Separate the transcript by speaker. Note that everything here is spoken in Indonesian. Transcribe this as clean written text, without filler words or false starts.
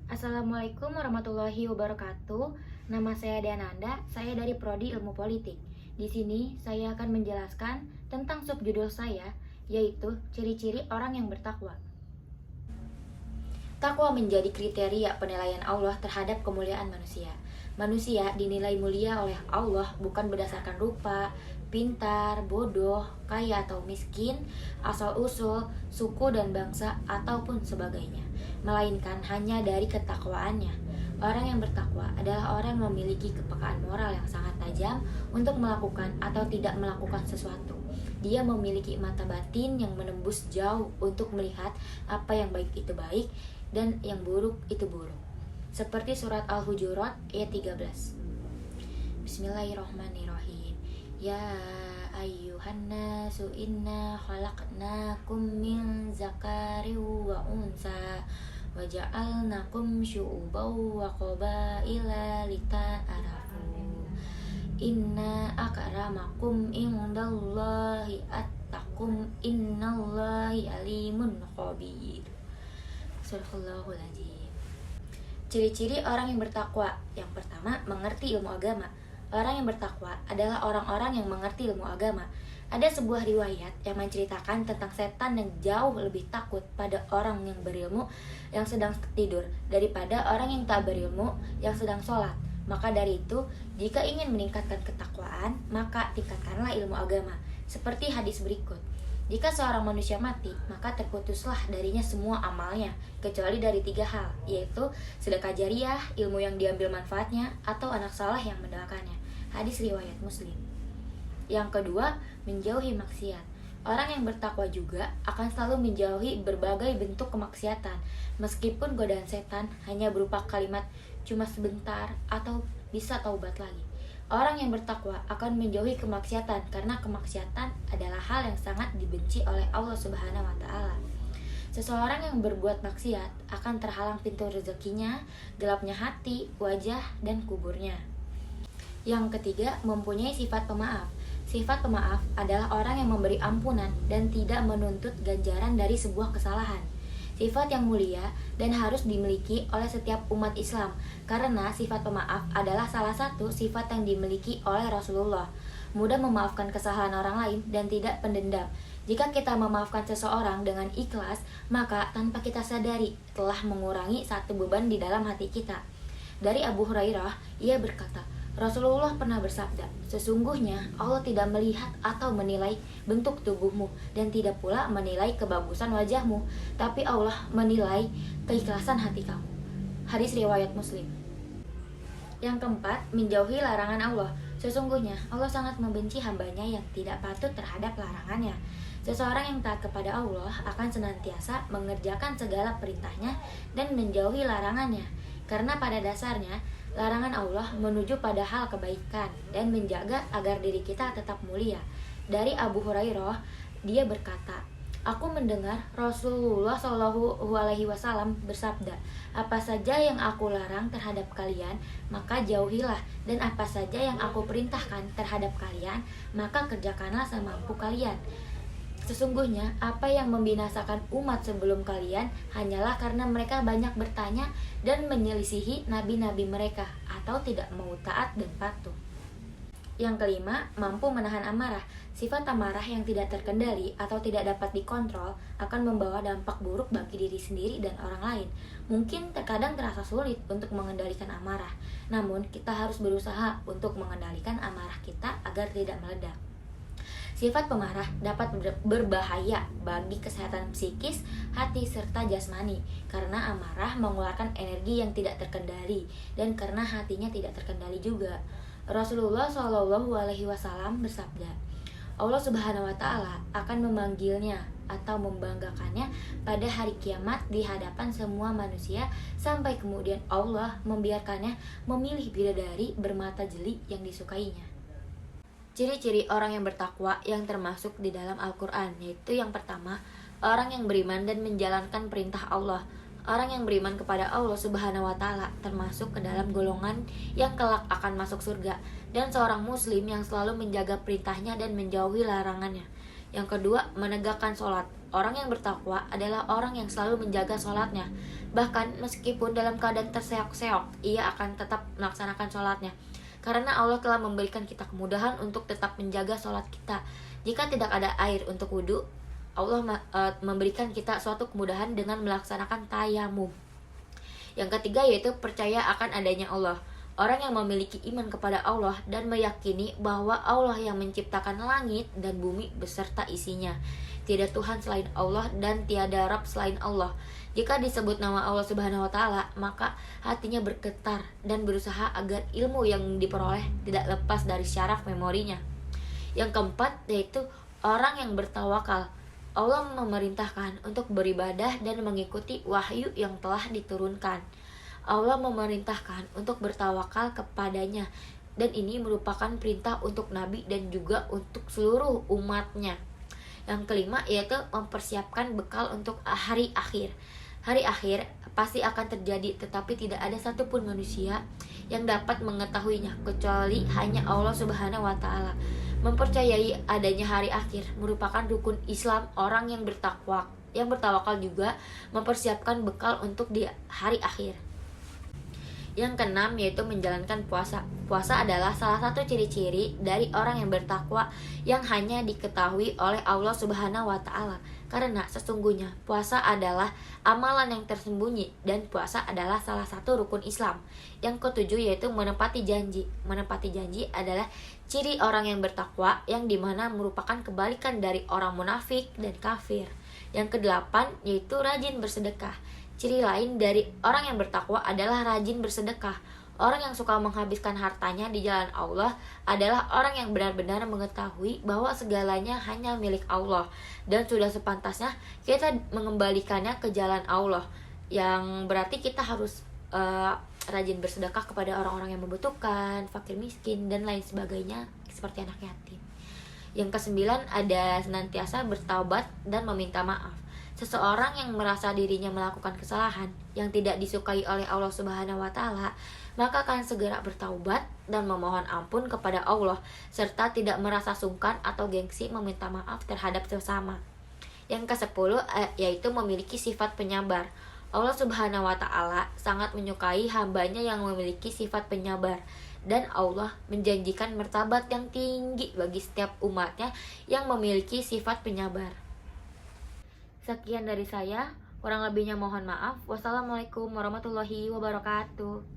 Speaker 1: Assalamualaikum warahmatullahi wabarakatuh. Nama saya Diananda, saya dari Prodi Ilmu Politik. Di sini saya akan menjelaskan tentang subjudul saya, yaitu ciri-ciri orang yang bertakwa. Takwa menjadi kriteria penilaian Allah terhadap kemuliaan manusia. Manusia dinilai mulia oleh Allah bukan berdasarkan rupa, pintar, bodoh, kaya atau miskin, asal-usul, suku dan bangsa, ataupun sebagainya, melainkan hanya dari ketakwaannya. Orang yang bertakwa adalah orang yang memiliki kepekaan moral yang sangat tajam untuk melakukan atau tidak melakukan sesuatu. Dia memiliki mata batin yang menembus jauh untuk melihat apa yang baik itu baik dan yang buruk itu buruk. Seperti surat Al-Hujurat ayat 13. Bismillahirrahmanirrahim. Ya ayyuhan nasu inna khalaqnakum min zakari wa unsa wa ja'alnakum syu'uban wa qabaila lita'arafu. Inna akramakum indallahi attaqum innallahi alimun khabir. Surahul Azim. Ciri-ciri orang yang bertakwa. Yang pertama, mengerti ilmu agama. Orang yang bertakwa adalah orang-orang yang mengerti ilmu agama. Ada sebuah riwayat yang menceritakan tentang setan yang jauh lebih takut pada orang yang berilmu yang sedang tidur daripada orang yang tak berilmu yang sedang sholat. Maka dari itu, jika ingin meningkatkan ketakwaan, maka tingkatkanlah ilmu agama. Seperti hadis berikut. Jika seorang manusia mati, maka terputuslah darinya semua amalnya, kecuali dari 3 hal, yaitu sedekah jariah, ilmu yang diambil manfaatnya, atau anak saleh yang mendoakannya. Hadis riwayat Muslim. Yang kedua, menjauhi maksiat. Orang yang bertakwa juga akan selalu menjauhi berbagai bentuk kemaksiatan, meskipun godaan setan hanya berupa kalimat cuma sebentar atau bisa taubat lagi. Orang yang bertakwa akan menjauhi kemaksiatan karena kemaksiatan adalah hal yang sangat dibenci oleh Allah Subhanahu wa taala. Seseorang yang berbuat maksiat akan terhalang pintu rezekinya, gelapnya hati, wajah, dan kuburnya. Yang ketiga, mempunyai sifat pemaaf. Sifat pemaaf adalah orang yang memberi ampunan dan tidak menuntut ganjaran dari sebuah kesalahan. Sifat yang mulia dan harus dimiliki oleh setiap umat Islam, karena sifat pemaaf adalah salah satu sifat yang dimiliki oleh Rasulullah. Mudah memaafkan kesalahan orang lain dan tidak pendendam. Jika kita memaafkan seseorang dengan ikhlas, maka tanpa kita sadari telah mengurangi satu beban di dalam hati kita. Dari Abu Hurairah, ia berkata, Rasulullah pernah bersabda, sesungguhnya Allah tidak melihat atau menilai bentuk tubuhmu dan tidak pula menilai kebagusan wajahmu, tapi Allah menilai keikhlasan hati kamu. Hadis riwayat Muslim. Yang keempat, menjauhi larangan Allah. Sesungguhnya Allah sangat membenci hambanya yang tidak patuh terhadap larangannya. Seseorang yang taat kepada Allah akan senantiasa mengerjakan segala perintahnya dan menjauhi larangannya. Karena pada dasarnya, larangan Allah menuju pada hal kebaikan dan menjaga agar diri kita tetap mulia. Dari Abu Hurairah, dia berkata, aku mendengar Rasulullah Shallallahu Alaihi Wasallam bersabda, apa saja yang aku larang terhadap kalian, maka jauhilah, dan apa saja yang aku perintahkan terhadap kalian, maka kerjakanlah semampu kalian. Sesungguhnya apa yang membinasakan umat sebelum kalian hanyalah karena mereka banyak bertanya dan menyelisihi nabi-nabi mereka atau tidak mau taat dan patuh. Yang kelima, mampu menahan amarah. Sifat amarah yang tidak terkendali atau tidak dapat dikontrol akan membawa dampak buruk bagi diri sendiri dan orang lain. Mungkin terkadang terasa sulit untuk mengendalikan amarah, namun kita harus berusaha untuk mengendalikan amarah kita agar tidak meledak. Sifat pemarah dapat berbahaya bagi kesehatan psikis, hati, serta jasmani karena amarah mengeluarkan energi yang tidak terkendali dan karena hatinya tidak terkendali juga. Rasulullah Shallallahu Alaihi Wasallam bersabda, Allah Subhanahu Wa Taala akan memanggilnya atau membanggakannya pada hari kiamat di hadapan semua manusia sampai kemudian Allah membiarkannya memilih bidadari bermata jeli yang disukainya. Ciri-ciri orang yang bertakwa yang termasuk di dalam Al-Quran, yaitu yang pertama, orang yang beriman dan menjalankan perintah Allah. Orang yang beriman kepada Allah Subhanahu wa Ta'ala termasuk ke dalam golongan yang kelak akan masuk surga, dan seorang muslim yang selalu menjaga perintahnya dan menjauhi larangannya. Yang kedua, menegakkan sholat. Orang yang bertakwa adalah orang yang selalu menjaga sholatnya, Bahkan meskipun dalam keadaan terseok-seok, ia akan tetap melaksanakan sholatnya. Karena Allah telah memberikan kita kemudahan untuk tetap menjaga sholat kita. Jika tidak ada air untuk wudhu, Allah memberikan kita suatu kemudahan dengan melaksanakan tayamum. Yang ketiga yaitu percaya akan adanya Allah. Orang yang memiliki iman kepada Allah dan meyakini bahwa Allah yang menciptakan langit dan bumi beserta isinya. Tidak Tuhan selain Allah dan tiada Rabb selain Allah. Jika disebut nama Allah Subhanahu wa taala, maka hatinya bergetar dan berusaha agar ilmu yang diperoleh tidak lepas dari syaraf memorinya. Yang keempat yaitu orang yang bertawakal. Allah memerintahkan untuk beribadah dan mengikuti wahyu yang telah diturunkan. Allah memerintahkan untuk bertawakal kepadanya, dan ini merupakan perintah untuk Nabi dan juga untuk seluruh umatnya. Yang kelima yaitu mempersiapkan bekal untuk hari akhir. Hari akhir pasti akan terjadi, tetapi tidak ada satupun manusia yang dapat mengetahuinya kecuali hanya Allah Subhanahu wa taala. Mempercayai adanya hari akhir merupakan rukun Islam orang yang bertakwa. Yang bertawakal juga mempersiapkan bekal untuk di hari akhir. Yang keenam yaitu menjalankan puasa. Puasa adalah salah satu ciri-ciri dari orang yang bertakwa yang hanya diketahui oleh Allah Subhanahu wa taala. Karena sesungguhnya puasa adalah amalan yang tersembunyi dan puasa adalah salah satu rukun Islam. Yang ketujuh yaitu menepati janji. Menepati janji adalah ciri orang yang bertakwa yang dimana merupakan kebalikan dari orang munafik dan kafir. Yang kedelapan yaitu rajin bersedekah. Ciri lain dari orang yang bertakwa adalah rajin bersedekah. Orang yang suka menghabiskan hartanya di jalan Allah adalah orang yang benar-benar mengetahui bahwa segalanya hanya milik Allah, dan sudah sepantasnya kita mengembalikannya ke jalan Allah. Yang berarti kita harus rajin bersedekah kepada orang-orang yang membutuhkan, fakir miskin, dan lain sebagainya, seperti anak yatim. Yang kesembilan ada senantiasa bertaubat dan meminta maaf. Seseorang yang merasa dirinya melakukan kesalahan yang tidak disukai oleh Allah Subhanahu wa taala, maka akan segera bertaubat dan memohon ampun kepada Allah, serta tidak merasa sungkan atau gengsi meminta maaf terhadap sesama. Yang ke-10 yaitu memiliki sifat penyabar. Allah Subhanahu wa taala sangat menyukai hambanya yang memiliki sifat penyabar, dan Allah menjanjikan martabat yang tinggi bagi setiap umatnya yang memiliki sifat penyabar. Sekian dari saya, kurang lebihnya mohon maaf. Wassalamualaikum warahmatullahi wabarakatuh.